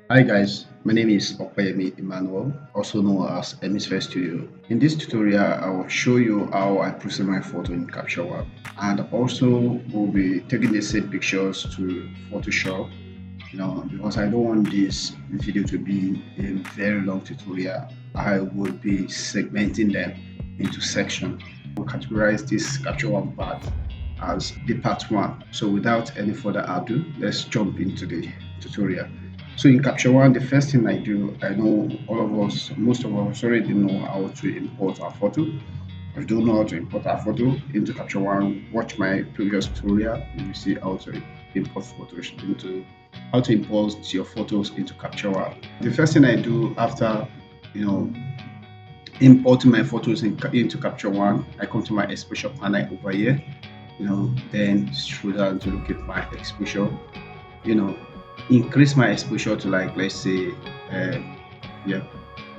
Hi guys, my name is Opeyemi Emmanuel, also known as Hemisphere Studio. In this tutorial, I will show you how I process my photo in Capture One, and also we'll be taking the same pictures to Photoshop. Because I don't want this video to be a very long tutorial, I will be segmenting them into sections. We'll categorize this Capture One part as the part one. So without any further ado, let's jump into the tutorial. So in Capture One, the first thing I do, I know all of us, most of us already know how to import our photo. If you don't know how to import our photo into Capture One, watch my previous tutorial. You will see how to import photos into how to import your photos into Capture One. The first thing I do after you know importing my photos into Capture One, I come to my exposure panel over here. Then scroll down to look at my exposure. you know Increase my exposure to, like, let's say, uh, yeah,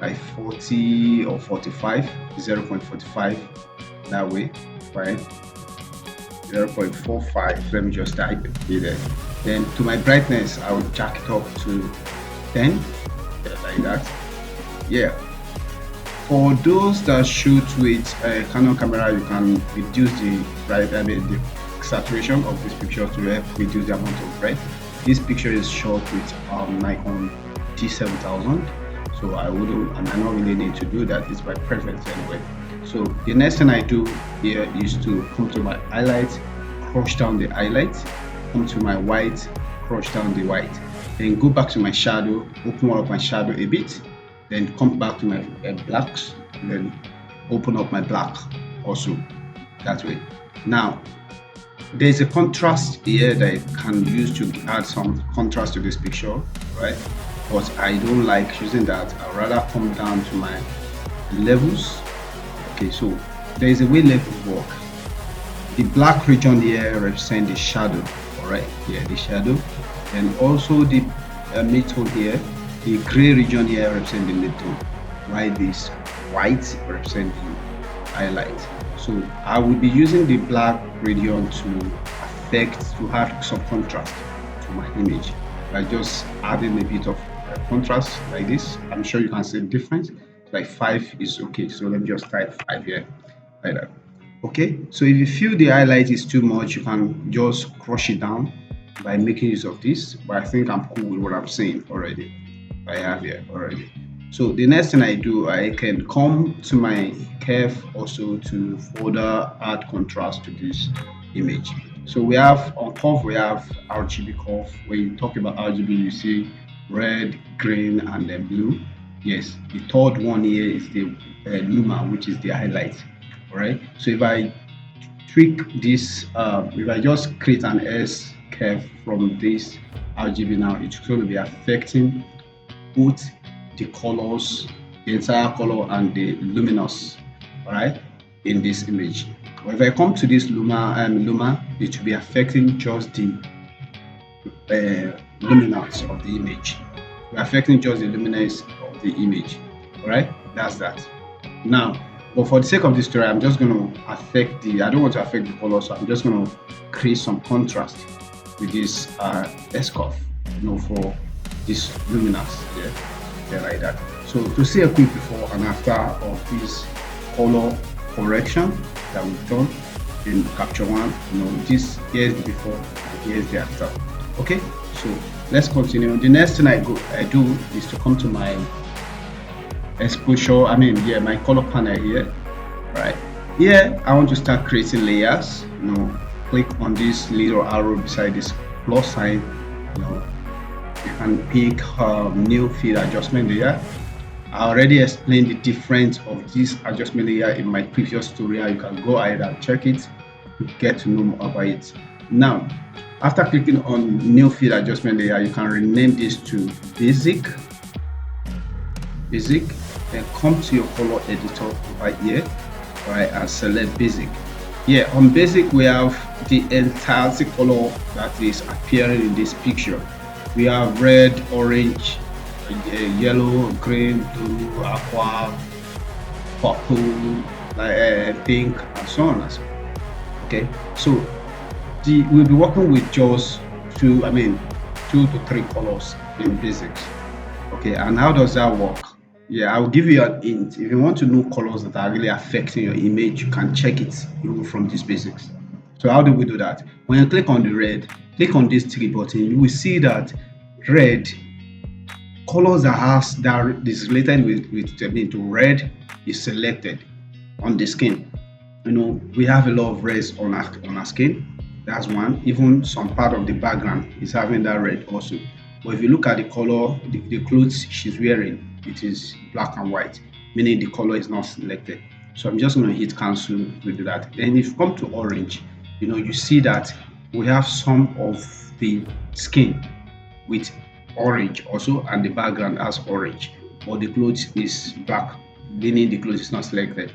like 40 or 45, 0.45, that way, right? 0.45, let me just type it there. Then to my brightness, I will jack it up to 10, yeah, like that. Yeah, for those that shoot with a Canon camera, you can reduce the the saturation of this picture to help reduce the amount of bright. This picture is shot with Nikon T7000, so I not really need to do that. It's my preference anyway. So the next thing I do here is to come to my highlight, crush down the highlight, come to my white, crush down the white, then go back to my shadow, open up my shadow a bit, then come back to my blacks, then open up my black also, that way. Now there's a contrast here that I can use to add some contrast to this picture, right? But I don't like using that. I'd rather come down to my levels. Okay, so there is a way levels work. The black region here represents the shadow, all right? Yeah, the shadow. And also the midtone here, the gray region here represents the midtone, while this white represents the highlight. So I will be using the black gradient to add some contrast to my image by just adding a bit of contrast like this. I'm sure you can see the difference. Like 5 is okay. So let me just type 5 here, like that. Okay. So if you feel the highlight is too much, you can just crush it down by making use of this. But I think I'm cool with what I'm saying already. I have here already. So the next thing I do, I can come to my curve also to further add contrast to this image. So we have on curve, we have RGB curve. When you talk about RGB, you see red, green, and then blue. Yes, the third one here is the luma, which is the highlight. All right. So if I tweak this, if I just create an S curve from this RGB now, it's going to be affecting both the colors, the entire color, and the luminous, all right, in this image. But if I come to this luma, it will be affecting just the luminance of the image. We're affecting just the luminance of the image. All right, that's that. Now, but for the sake of this story, I'm just going to affect I don't want to affect the color, so I'm just going to create some contrast with this S curve, for this luminance. Yeah, like that. So to see a quick before and after of this color correction that we've done in Capture One, this here's the before and here's the after. Okay, so let's continue. The next thing I do is to come to my exposure. My color panel here. Right here, I want to start creating layers. Click on this little arrow beside this plus sign. You can pick new field adjustment layer. I already explained the difference of this adjustment layer in my previous tutorial. You can go ahead and check it to get to know more about it. Now, after clicking on new field adjustment layer, you can rename this to basic, then come to your color editor right here, right, and select basic. Yeah, on basic we have the entirety color that is appearing in this picture. We have red, orange, yellow, green, blue, aqua, purple, pink, and so on and so on. Okay, so we'll be working with just two to three colors in basics. Okay, and how does that work? Yeah, I'll give you an hint. If you want to know colors that are really affecting your image, you can check it even from these basics. So how do we do that? When you click on the red, click on these three buttons, you will see that red colors that is related with to red is selected on the skin. We have a lot of reds on our skin. That's one. Even some part of the background is having that red also. But if you look at the color, the clothes she's wearing, it is black and white, meaning the color is not selected. So I'm just going to hit cancel to do that. Then if you come to orange, you see that we have some of the skin with orange also, and the background has orange, but the clothes is black, meaning the clothes is not selected.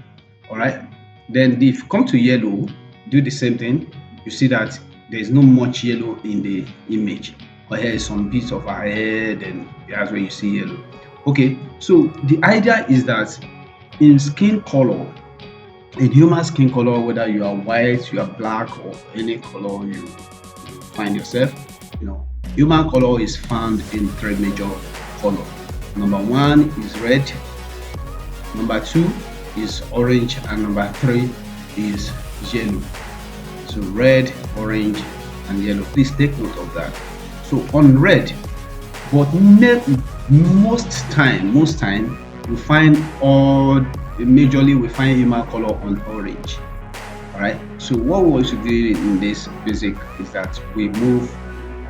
All right. Then if you come to yellow, do the same thing. You see that there is not much yellow in the image. But here is some bits of her head, and that's where you see yellow. Okay, so the idea is that in skin color, in human skin color, whether you are white, you are black, or any color you find yourself, human color is found in three major color. Number one is red, number two is orange, and number three is yellow. So red, orange, and yellow. Please take note of that. So on red, but most time we find majorly we find human color on orange. All right. So what we want to do in this basic is that we move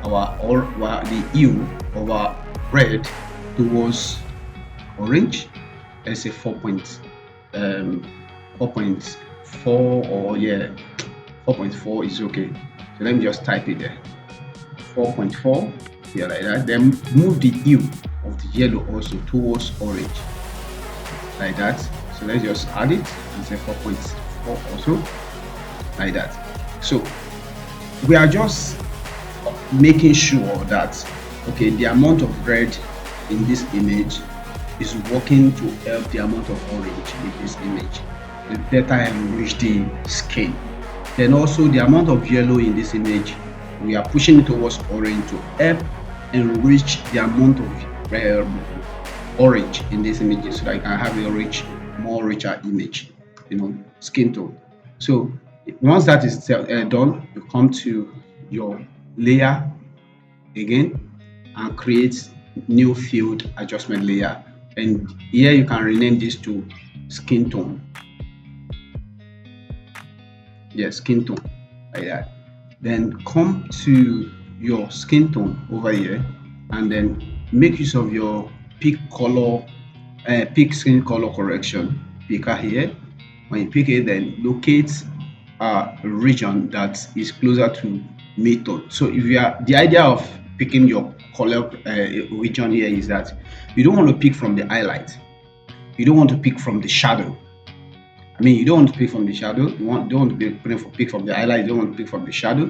the hue of our red towards orange. Let's say 4.4, or 4.4 is okay. So let me just type it there. 4.4, yeah, like that. Then move the hue of the yellow also towards orange, like that. So let's just add it and say 4.4 also, like that. So we are just making sure that the amount of red in this image is working to help the amount of orange in this image, to better enrich the skin. Then also the amount of yellow in this image, we are pushing it towards orange to help enrich the amount of orange in this image, so that I can have a more richer image, skin tone. So once that is done, you come to your layer again and create new field adjustment layer, and here you can rename this to skin tone. Skin tone, like that. Then come to your skin tone over here, and then make use of your pick skin color correction picker here. When you pick it, then locate a region that is closer to mid-tone. So the idea of picking your color region here is that you don't want to pick from the highlight, you don't want to pick from the shadow. You don't want to pick from the shadow. You don't want to pick from the highlight. You don't want to pick from the shadow.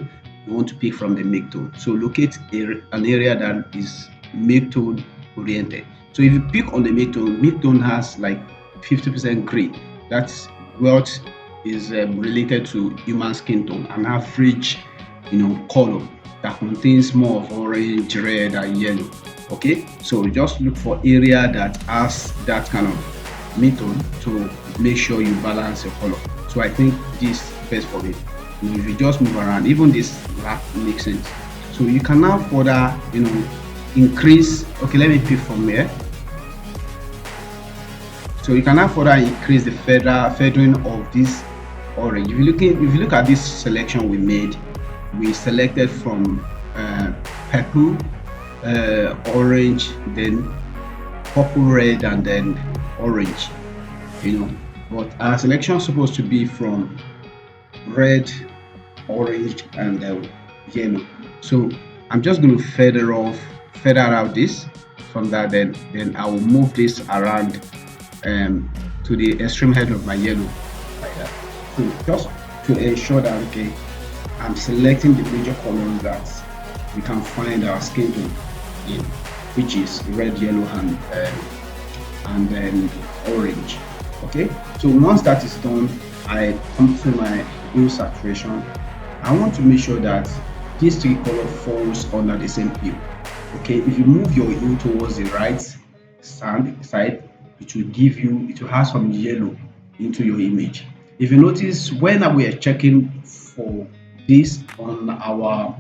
You want to pick from the mid-tone. So locate an area that is mid-tone oriented. So if you pick on the mid-tone has like 50% gray. That's what is related to human skin tone, an average, color that contains more of orange, red, and yellow. Okay, so just look for area that has that kind of mid-tone to make sure you balance your color. So I think this is best for me. If you just move around, even this makes sense. So you can now further, increase. Okay, let me pick from here. So you can now further increase the feathering of this orange. If you look at this selection we made, we selected from purple, orange, then purple, red, and then orange. But our selection is supposed to be from red, orange, and yellow. So I'm just going to feather out this from that. Then I will move this around to the extreme edge of my yellow, like that. So just to ensure that I'm selecting the major colors that we can find our skin tone in, which is red, yellow, and then orange. Okay, so once that is done, I come to my hue saturation. I want to make sure that these three colors falls under the same hue. Okay, if you move your hue towards the right, side, it will have some yellow into your image. If you notice, when we are checking for this on our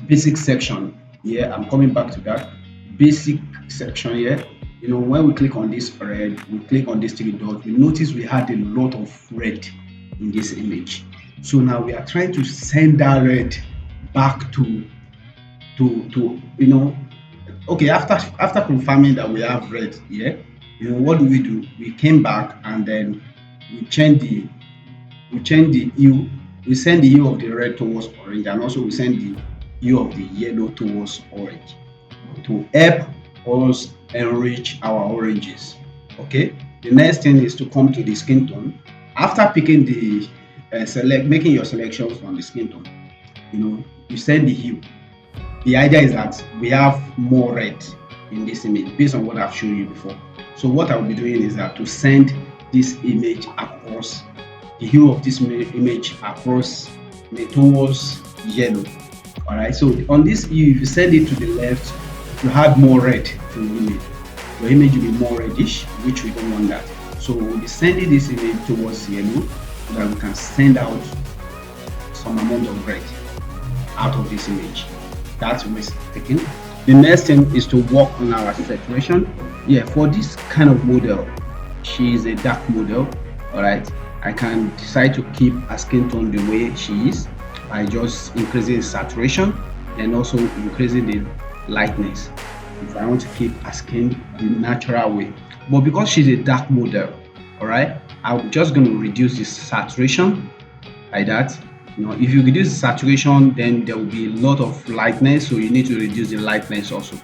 basic section, yeah, I'm coming back to that basic section here. When we click on this red, we click on this three dots, we notice we had a lot of red in this image. So now we are trying to send that red back to okay, after confirming that we have red here, what do? We came back and then we change the hue. We send the hue of the red towards orange, and also we send the hue of the yellow towards orange to help us enrich our oranges. Okay, the next thing is to come to the skin tone. After picking the making your selections on the skin tone, you send the hue. The idea is that we have more red in this image based on what I've shown you before. So what I'll be doing is that to send this image across the hue of this image across towards yellow. All right, so on this hue, if you send it to the left, you have more red to the image. Your image will be more reddish, which we don't want that. So we'll be sending this image towards yellow so that we can send out some amount of red out of this image. That's what we're taking. The next thing is to work on our saturation. Yeah, for this kind of model, she is a dark model. All right, I can decide to keep her skin tone the way she is by just increasing the saturation and also increasing the lightness if I want to keep her skin the natural way. But because she's a dark model, all right, I'm just going to reduce the saturation like that. If you reduce the saturation, then there will be a lot of lightness, so you need to reduce the lightness also.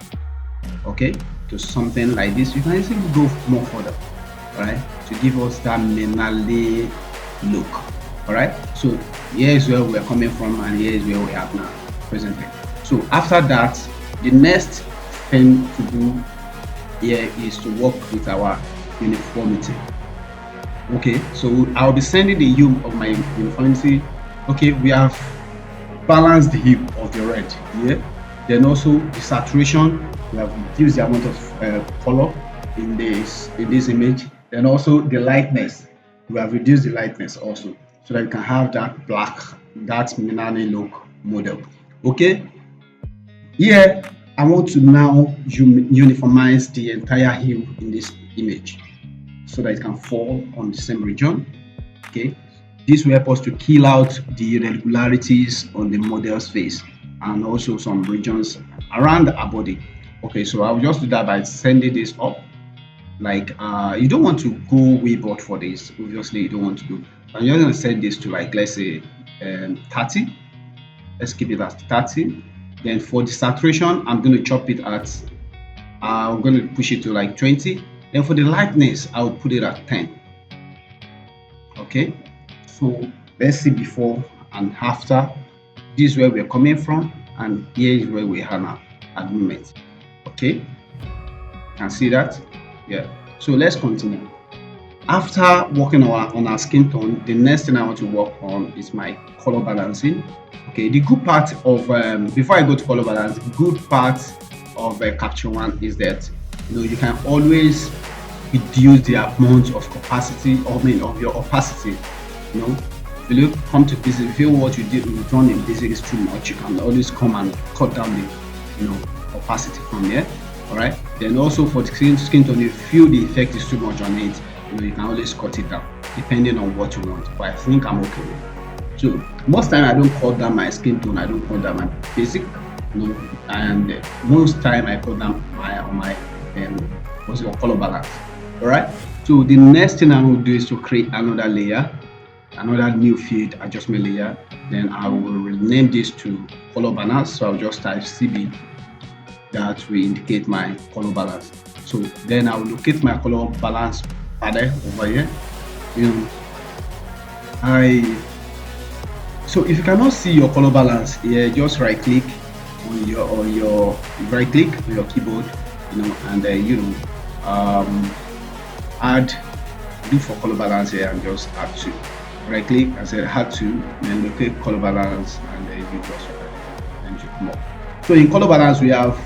Okay, to something like this. You can easily go more further, all right, to give us that menale look. All right, so here is where we're coming from and here is where we are now presently. So after that, the next thing to do here is to work with our uniformity. Okay, so I'll be sending the hue of my uniformity. Okay, we have balanced the hue of the red here. Then also the saturation, we have reduced the amount of color in this image. Then also the lightness, we have reduced the lightness also, so that you can have that black, that Minani look model. Okay, here I want to now uniformize the entire hue in this image so that it can fall on the same region. Okay, this will help us to kill out the irregularities on the model's face and also some regions around our body. Okay, so I'll just do that by sending this up. Like you don't want to go way broad for this. Obviously, you don't want to do. I'm just going to set this to, like, let's say 30. Let's keep it at 30. Then for the saturation, I'm going to chop it at. I'm going to push it to like 20. Then for the lightness, I'll put it at 10. Okay. So let's see before and after. This is where we're coming from, and here is where we are now at the moment. Okay, you can see that. Yeah, so let's continue. After working on our skin tone, the next thing I want to work on is my color balancing. Okay, the good part of before I go to color balance, the good part of Capture One is that you can always reduce the amount of capacity of your opacity. If you come to basic, if you feel what you did with done in basic is too much, you can always come and cut down the opacity from here. All right. Then also for the skin tone, if you feel the effect is too much on it, you can always cut it down depending on what you want. But I think I'm okay with it. So most time I don't cut down my skin tone, I don't cut down my basic, and most time I cut down my what's it called, color balance. All right. So the next thing I will do is to create another layer, another new field adjustment layer. Then I will rename this to color balance. So I'll just type CB. That will indicate my color balance. So then I will locate my color balance pattern over here. So if you cannot see your color balance here, just right click on your right click on your keyboard, and look for color balance here and just add to. Right click and say add to, then locate color balance, and then you just and you come up. So in color balance we have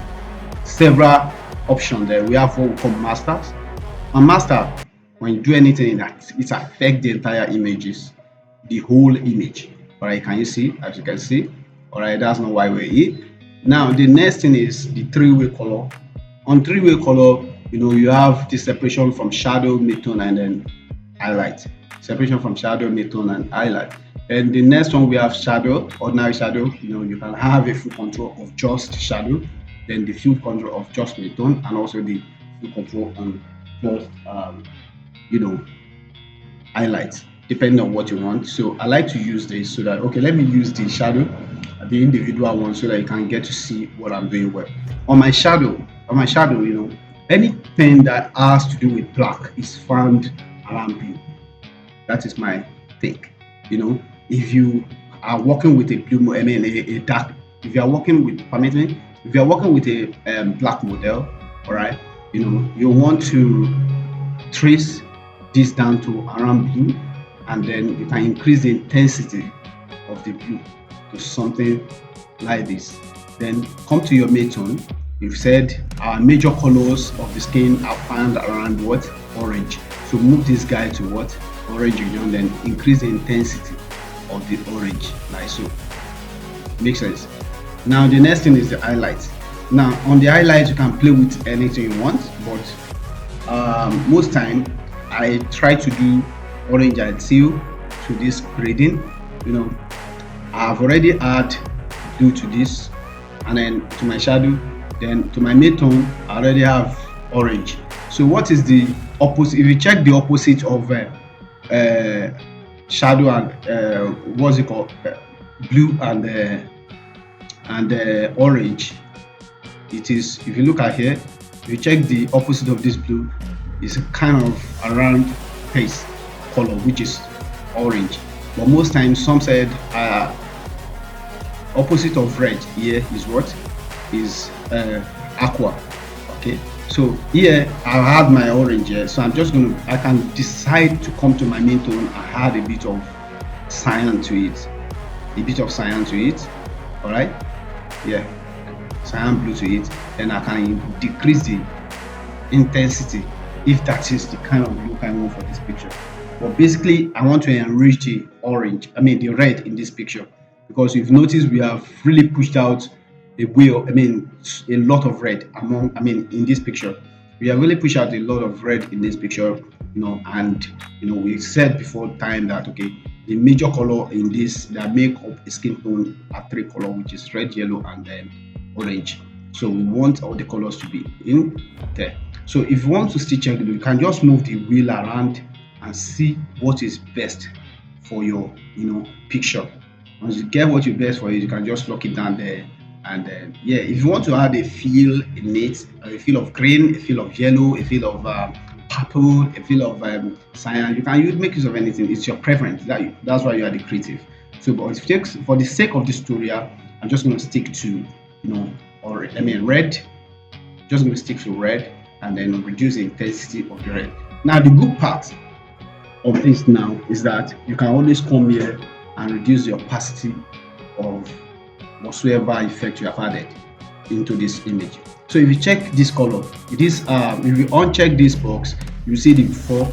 several option there. We have what we call masters. And master, when you do anything in that, it affects the entire images, the whole image. All right, can you see? As you can see, all right, that's not why we're here. Now the next thing is the three-way color. On three-way color, you have the separation from shadow, midtone, and then highlight. Separation from shadow, midtone, and highlight. And the next one we have shadow, ordinary shadow. You can have a full control of just shadow, then the full control of just midtone, and also the full control on just you know highlights, depending on what you want. So I like to use this so that, okay, let me use the shadow, the individual one, so that you can get to see what I'm doing well. On my shadow, anything that has to do with black is found around blue. That is my take. If you are working with a blue, I mean a dark, if you are working with, permit me, if you are working with a black model, all right, you want to trace this down to around blue, and then you can increase the intensity of the blue to something like this. Then come to your midtone. You've said our major colors of the skin are found around what? Orange. So move this guy to what? Orange region, then increase the intensity of the orange, like so. Makes sense. Now the next thing is the highlights. Now on the highlights you can play with anything you want, but most time I try to do orange and teal to this grading. I've already add blue to this, and then to my shadow, then to my midtone I already have orange. So what is the opposite? If you check the opposite of shadow and what's it called, blue and orange, it is, if you look at here, if you check the opposite of this blue, is kind of around face color, which is orange. But most times some said opposite of red here is what is aqua. Okay, so here I have my orange here, so I can decide to come to my main tone and add a bit of cyan to it, all right, yeah, cyan blue to it. Then I can decrease the intensity if that is the kind of look I want for this picture. But basically I want to enrich the the red in this picture, because you've noticed we have really pushed out a lot of red in this picture. We have really pushed out a lot of red in this picture, and we said before time that, okay, the major color in this that make up a skin tone are three color, which is red, yellow, and then orange. So we want all the colors to be in there. So if you want to still check, you can just move the wheel around and see what is best for your picture. Once you get what is best for you can just lock it down there. And then, yeah, if you want to add a feel in it, a feel of green, a feel of yellow, a feel of purple, a feel of cyan, you can make use of anything. It's your preference. That's why you are the creative. So, but for the sake of this tutorial, I'm just going to stick to red. Just going to stick to red, and then reduce the intensity of the red. Now the good part of this now is that you can always come here and reduce the opacity of whatsoever effect you have added into this image. So if you check this color, if you uncheck this box, you see the before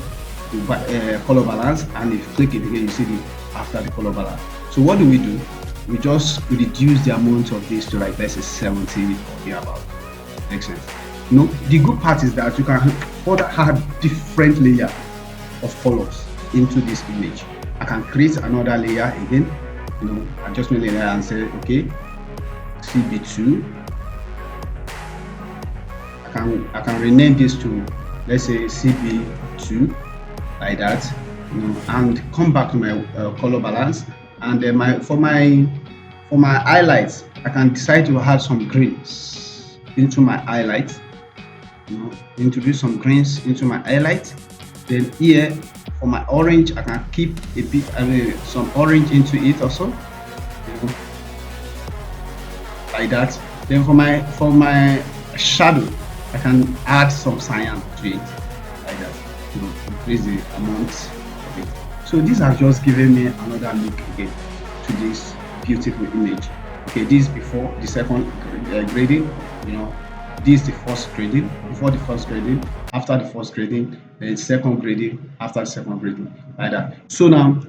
the color balance, and if you click it again, you see the after the color balance. So what do? We just reduce the amount of this to, like, let's say 70 or thereabout. Makes sense. The good part is that you can further add different layer of colors into this image. I can create another layer again, adjustment layer, and say, okay, CB2. I can rename this to, let's say, CB2, like that, and come back to my color balance, and then for my highlights, I can decide to add some greens into my highlights. Introduce some greens into my highlight. Then here for my orange, I can keep a bit some orange into it also, like that. Then for my shadow, I can add some cyan to it, like that, increase the amount of it. So these have just given me another look again to this beautiful image. Okay, this before the second grading, This is the first grading. Before the first grading, after the first grading, then second grading, after the second grading, like that. So now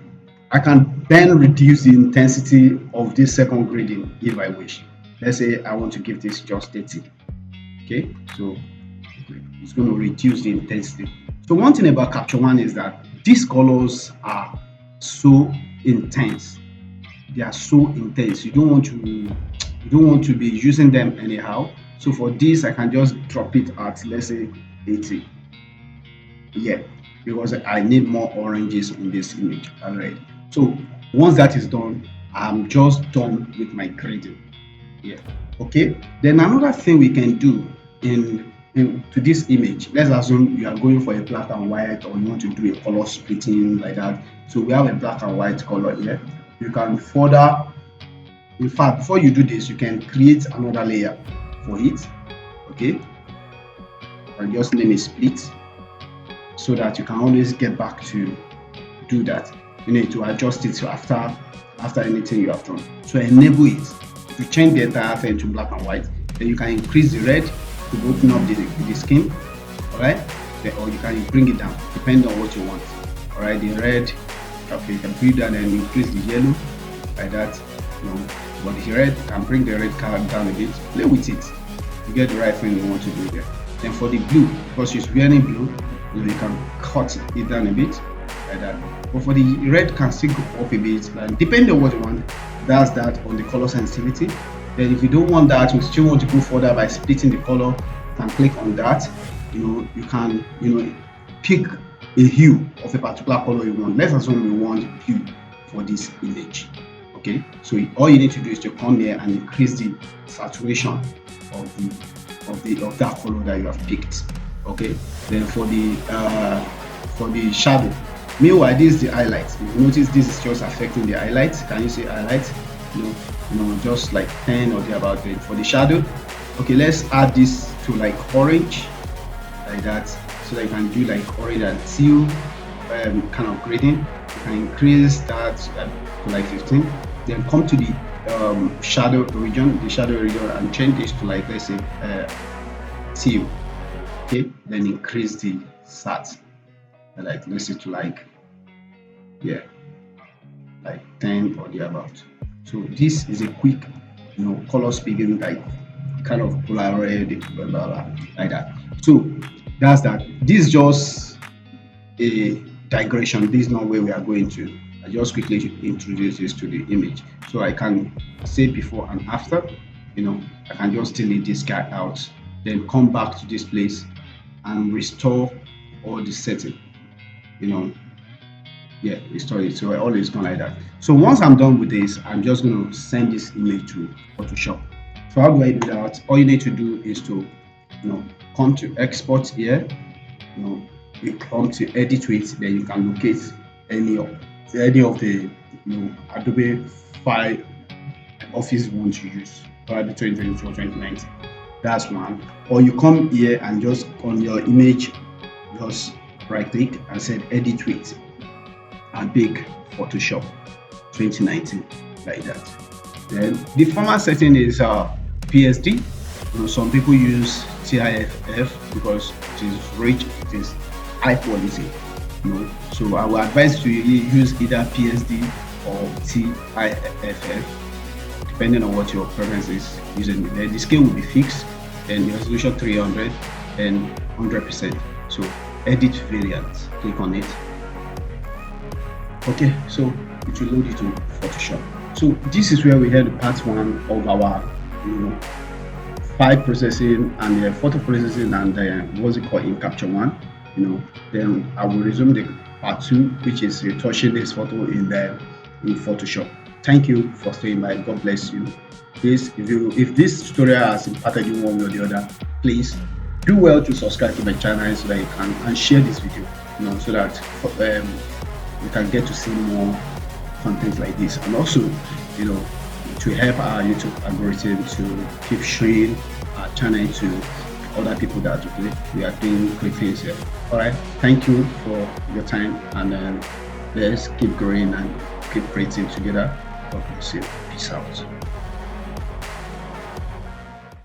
I can then reduce the intensity of this second grading if I wish. Let's say I want to give this just 30. Okay, so it's going to reduce the intensity. So one thing about Capture One is that these colors are so intense. They are so intense. You don't want to be using them anyhow. So for this, I can just drop it at, let's say, 80. Yeah, because I need more oranges in this image already. So once that is done, I'm just done with my grading. Yeah. Okay. Then another thing we can do in to this image, let's assume you are going for a black and white, or you want to do a color splitting like that. So we have a black and white color here. You can further, in fact, before you do this, you can create another layer for it. Okay, and just name it split, so that you can always get back to do that. You need to adjust it after anything you have done. So enable it to change the entire thing to black and white. Then you can increase the red to open up the skin. All right, or you can bring it down depending on what you want. All right, the red, okay, you can bring that and increase the yellow like that. But the red, can bring the red color down a bit. Play with it. You get the right thing you want to do there. Then for the blue, because she's wearing blue, you can cut it down a bit like that. But for the red, can still go up a bit, and depending on what you want. That's that on the color sensitivity. Then if you don't want that, you still want to go further by splitting the color, you can click on that. You can pick a hue of a particular color you want. Let's assume we want blue for this image. Okay, so all you need to do is to come here and increase the saturation of that color that you have picked. Okay, then for the shadow, meanwhile, this is the highlight. If you notice, this is just affecting the highlight. Can you see highlight? Just like 10 or thereabout. Then for the shadow, okay, let's add this to like orange, like that, so that you can do like orange and teal kind of grading. You can increase that to like 15. Then come to the shadow region, and change this to like, let's say, teal. Okay, then increase the sat, like let's say to like, yeah, like 10 or thereabout. So this is a quick color speaking, like kind of Polaroid, blah, blah, blah, like that. So that's that. This is just a digression. This is not where we are going to. I just quickly introduce this to the image, so I can say before and after. I can just delete this guy out, then come back to this place and restore all the setting. Yeah, restore it. So all is gone like that. So once I'm done with this, I'm just going to send this image to Photoshop. So how do I do that? All you need to do is to come to export here. You come to edit with, then you can locate any of the Adobe file Office you want to use, probably 2022 or 2019. That's one. Or you come here and just on your image, just right click and say edit with and pick Photoshop 2019, like that. Then the format setting is PSD. Some people use TIFF because it is rich, it is high quality. So I will advise to use either PSD or TIFF, depending on what your preference is using. Then the scale will be fixed, and the resolution 300 and 100%. So edit variant, click on it. Okay, so it will load it to Photoshop. So this is where we had part one of our file processing and the photo processing and what's it called in Capture One. Then I will resume the part two, which is retouching this photo in Photoshop. Thank you for staying by. God bless you. Please, if this tutorial has impacted you one way or the other, please do well to subscribe to my channel so that you can and share this video, so that you can get to see more content like this, and also to help our YouTube algorithm to keep showing our channel to other people that we are doing great things here. All right, thank you for your time, and let's keep growing and keep creating together. God bless you. Peace out.